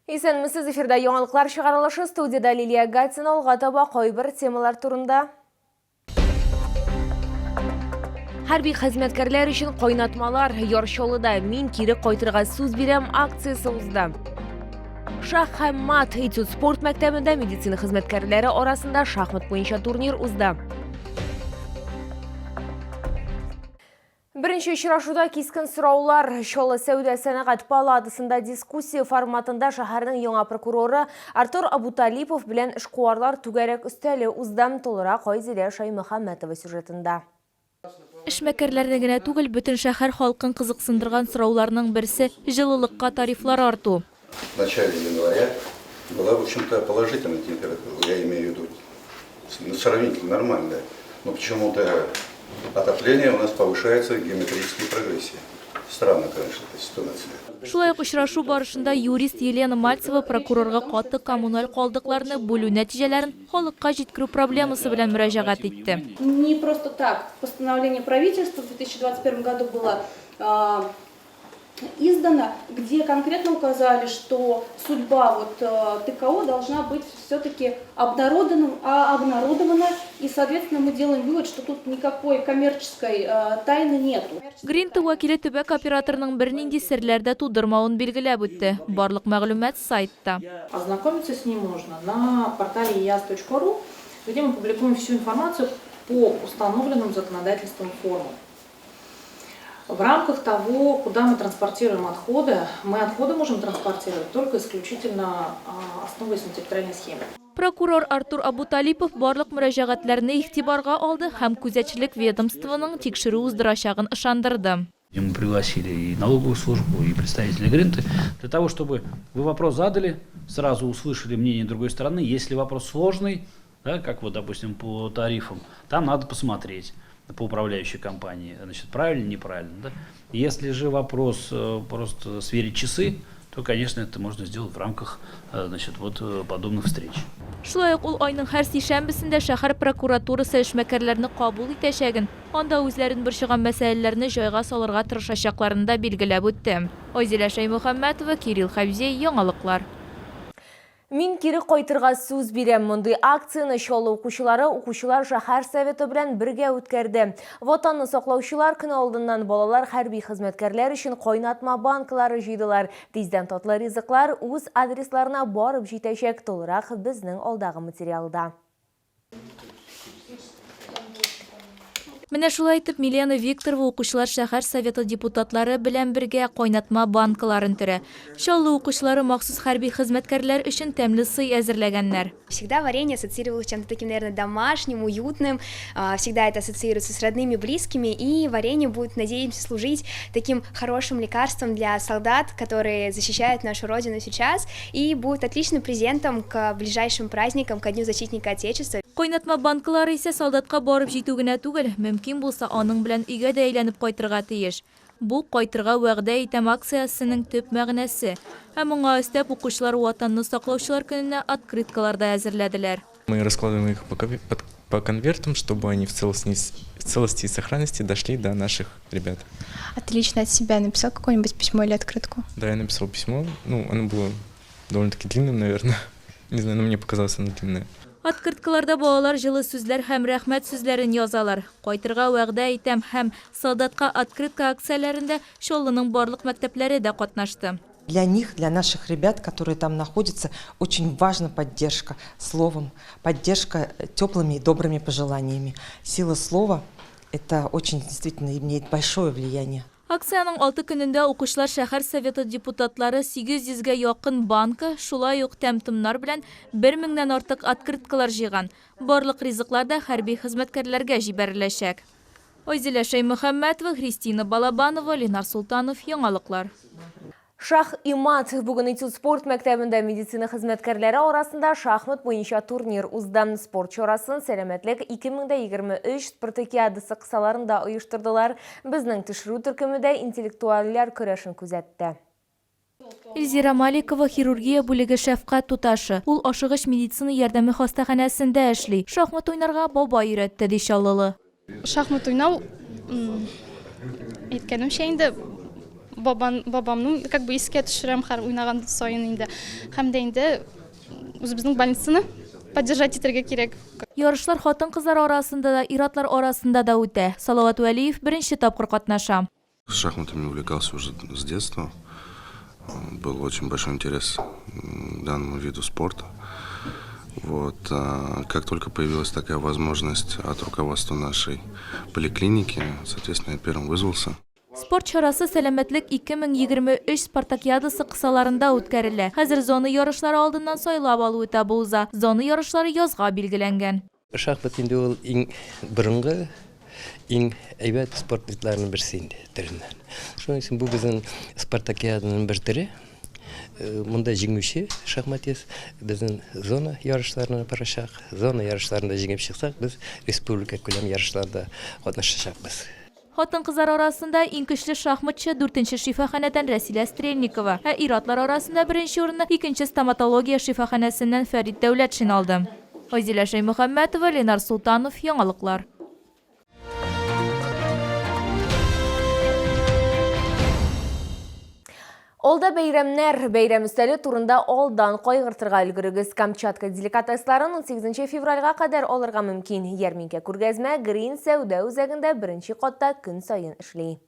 Исәнмесез, эфирда яңалыклар чыгарылышы, студияда Лилия Гатина, алга таба кайбер темалар турында. Хәрби хезмәткәрләр өчен кайнатмалар Яршалыда «Мин кире кайтырга сүз бирәм» акциясе узды. Шах һәм мат этюд спорт мәктәбендә медицина хезмәткәрләре арасында шахмат буенча турнир узды. Беренче очрашуда кискен сораулар Чаллы сәүдә сәнәгать палатасында дискуссия форматында шәһәрнең яңа прокуроры Артур Абуталипов белән эшкуарлар түгәрәк өстәле узды. Толырак Айзилә Шаймөхәммәтова сюжетында. Эшмәкәрләрне генә түгел, бөтен шәһәр халкын кызыксындырган сорауларның берсе җылылыкка тарифлар арту. В начале января была, в общем-то, положительная температура, я имею в виду сравнительно нормальная, но почему-то отопление у нас повышается в геометрической прогрессии. Странно, конечно, эта ситуация. Шулай ук очрашу барышында юрист Елена Мальцева прокурорга каты коммуналь калдыкларны бүлү нәтиҗәләрен халыкка җиткерү проблемасы белән мөрәҗәгать итте. Не просто так. Постановление правительства в 2021 году было издано, где конкретно указали, что судьба ТКО должна быть все-таки обнародована, и, соответственно, мы делаем вывод, что тут никакой коммерческой тайны нету. Гринты вәкиле төбәк операторның бернинди серләрдә тудырмавын билгеләп үтте. Барлык мәгълүмат сайтта. Ознакомиться с ним можно на портале eas.ru, где мы публикуем всю информацию по установленным законодательством формам. В рамках того, куда мы транспортируем отходы, мы отходы можем транспортировать только исключительно основываясь на территориальной схеме. Прокурор Артур Абуталипов барлык мөрәҗәгатьләрне игътибарга алды һәм күзәтчелек ведомствоның тикшерү уздырачагын ышандырды. Мы пригласили и налоговую службу, и представителей Гринты, для того, чтобы вы вопрос задали, сразу услышали мнение другой стороны. Если вопрос сложный, да, как вот, допустим, по тарифам, там надо посмотреть по управляющей компании, значит, правильно, неправильно. Да? Если же вопрос просто сверить часы, то, конечно, это можно сделать в рамках, значит, подобных встреч. Шулай ук ул айның һәр сишәмбесендә шәһәр прокуратурасы эшмәкәрләрне кабул итәчәген, анда үзләрен борчыган мәсьәләләрне җайга салырга тырышачакларын да билгеләп үтте. Айзилә Шаймөхәммәтова, Кирилл Хәбзей, яңалыклар. Мин кире кайтырга сүз бирәм. Мондый акцияны Чаллы укучылар шәһәр советы белән бергә үткәрде. Ватанны саклаучылар көне алдыннан балалар хәрби хезмәткәрләр өчен кайнатма банкалары җыйдылар. Тиздән татлы ризыклар үз адресларына барып җитәчәк. Толырак безнең алдагы материалда. Менә шулай итеп Милена Викторова укучылар шәһәр советы депутатлары белән бергә кайнатма банкаларын төрә. Чаллы укучылары махсус хәрби хезмәткәрләр өчен тәмле сый әзерләгәннәр. Всегда варенье ассоциировалось чем-то таким, наверное, домашним, уютным. Всегда это ассоциируется с родными, близкими, и варенье будет, надеемся, служить таким хорошим лекарством для солдат, которые защищают нашу родину сейчас, и будет отличным презентом к ближайшим праздникам, ко Дню защитника Отечества. Кайнатма банкалары исә солдатка барып җитү генә түгел, мөмкин булса аның белән өйгә дә әйләнеп кайтырга тиеш. Бу кайтырга вәгъдә итәм акциясенең төп мәгънәсе. Һәм моңа өстәп укучылар ватанны саклаучылар көненә открыткалар да әзерләделәр. Мы раскладываем их по конвертам, чтобы они в целости и сохранности дошли до наших ребят. Отлично. От себя написал какое-нибудь письмо или открытку? Да, я написал письмо. Оно было довольно-таки длинным, наверное. Не знаю, но мне показалось оно длинное. Открыткаларда балалар җылы сүзләр һәм рәхмәт сүзләрен язалар. Кайтырга вәгъдә итәм һәм солдатка открытка акцияләрендә Чаллының барлык мәктәпләре дә катнашты. Для них, для наших ребят, которые там находятся, очень важна поддержка словом, поддержка теплыми и добрыми пожеланиями. Сила слова – это очень действительно имеет большое влияние. Акцияның 6 көнендә укучылар шәһәр советы депутатлары 800-гә якын банка, шулай ук тәмтымнар белән 1000-нән артык открыткалар җыйган. Барлык ризыклар да хәрби хезмәткәрләргә җибәреләчәк. Айзилә Шаймөхәммәтова, Христина Балабанова, Ленар Султанов, яңалыклар. Шах и мат бүген этюд спорт мәктәбендә медицина хезмәткәрләре арасында шахмат буенча турнир узды. Спорт чарасын Сәламәтлек 2023 спартакиадасы кысаларында оештырдылар. Безнең төшерү төркемендә интеллектуальләр көрәшен күзәтте. Эльзира Маликова хирургия бүлеге шәфкать туташы. Ул ашыгыч медицина ярдәме хастаханәсендә эшли. Шахмат уйнарга баба өйрәтте ди Чаллылы. Шахмат уйнау, әйткәнемчә инде бабамның как бы еске төшерәм һәр уйнаган сайын инде. Һәм дә инде үзебезнең больницаны поддержать итәргә кирәк. Ярышлар хатын-кызлар арасында да, ир-атлар арасында да үтә. Салават Вәлиев беренче тапкыр катнаша. Шахматами увлекался уже с детства. Был очень большой интерес к данному виду спорта. Вот. Как только появилась такая возможность от руководства нашей поликлиники, соответственно, я первым вызвался. Спорт чарасы сәламәтлек 2023 спартакиадасы кысаларында үткәрелә. Хәзер зона ярышлары алдыннан сайлап алу этабы уза. Зона ярышлары язга билгеләнгән. Шахмат инде ул иң борынгы, иң әйбәт спорт видларының берсе инде төреннән. Шуның өчен бу безнең спартакиаданың бер төре. Монда җиңүче шахматист безнең зона ярышларына барачак. Зона ярышларында җиңеп чыксак, без республика күләм ярышларда катнашачакбыз. Хатын-кызлар арасында иң көчле шахматчы 4-нче шифаханәдән Рәсилә Стрельникова, ә ир-атлар арасында беренче урынны 2-нче стоматология шифаханәсеннән Фәрит Дәүләтшин алды. Айзилә Шәймөхәммәтова, Ленар Султанов, Яңалыклар. Олда бәйрәмнәр, бәйрәм өстәле турында алдан кайгыртырга өлгерегез. Камчатка деликатесларын 18 февральгә кадәр алырга мөмкин. Ярминкә күргәзмә Green сәүдә үзәгендә беренче катта көн сайын эшли.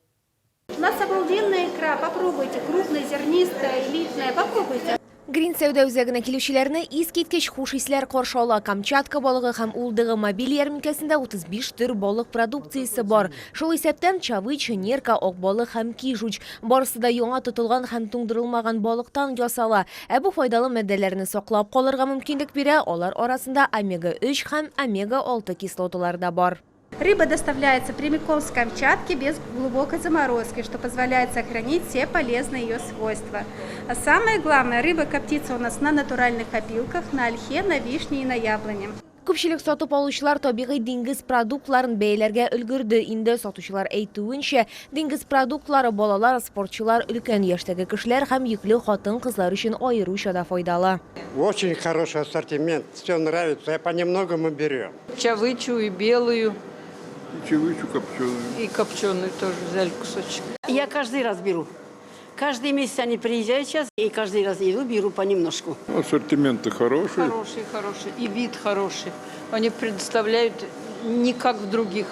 У нас обалденная икра, попробуйте, крупная, зернистая, элитная, попробуйте. Green сәүдә үзәгенә килүчеләрне искиткеч хуш исләр каршы ала. Камчатка балыгы һәм улдыгы мобиль ярминкәсендә 35 төр балык продукциясе бар. Шул исәптән чавыч, нерка, ак балык һәм кижуч. Барысы да яңа тотылган һәм туңдырылмаган балыктан ясала. Бу файдалы матдәләрне саклап калырга мөмкинлек бирә. Алар арасында омега-3 һәм омега-6 кислоталар да бар. Рыба доставляется прямиком с Камчатки без глубокой заморозки, что позволяет сохранить все полезные ее свойства. А самое главное, рыба коптится у нас на натуральных опилках, на ольхе, на вишне и на яблоне. Күпчелек сатып алучылар табигый диңгез продуктларын бәяләргә өлгерде. Инде сатучылар әйтүенчә, диңгез продуктлары балалар, спортчылар, өлкән яшьтәге кешеләр һәм йөкле хатын-кызлар өчен аеруча да файдалы. Очень хороший ассортимент, все нравится, понемногу берем. Чавычу и белую. И чавычу копченую. И копченую тоже взяли кусочек. Я каждый раз беру. Каждый месяц они приезжают сейчас, и каждый раз иду, беру понемножку. Ассортименты хорошие. Хороший. И вид хороший. Они предоставляют не как в других.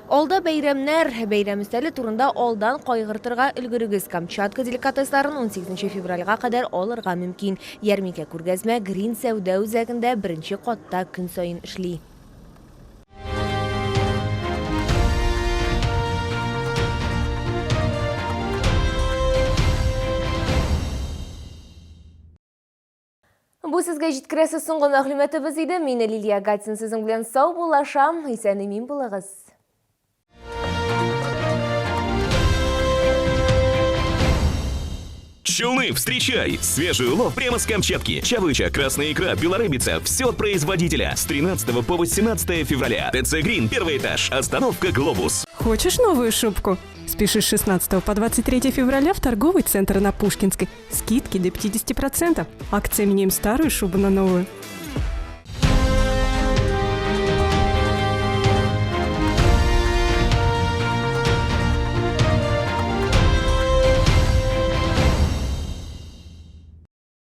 Алда бәйрәмнәр, бәйрәм өстәле турында алдан кайгыртырга өлгерегез. Камчатка деликатесларын 18 февральгә кадәр алырга мөмкин. Ярминкә күргәзмә Green сәүдә үзәгендә беренче катта көн сайын эшли. Бу сезгә җиткерәсе соңгы мәгълүматыбыз иде. Мин Лилия Гатин сезнең белән сау булашам. Исән-имин булыгыз. Челны, встречай! Свежий улов прямо с Камчатки. Чавыча, красная икра, белорыбица. Все от производителя. С 13 по 18 февраля. ТЦ Грин, первый этаж. Остановка Глобус. Хочешь новую шубку? Спеши с 16 по 23 февраля в торговый центр на Пушкинской. Скидки до 50%. Акция меняем старую шубу на новую.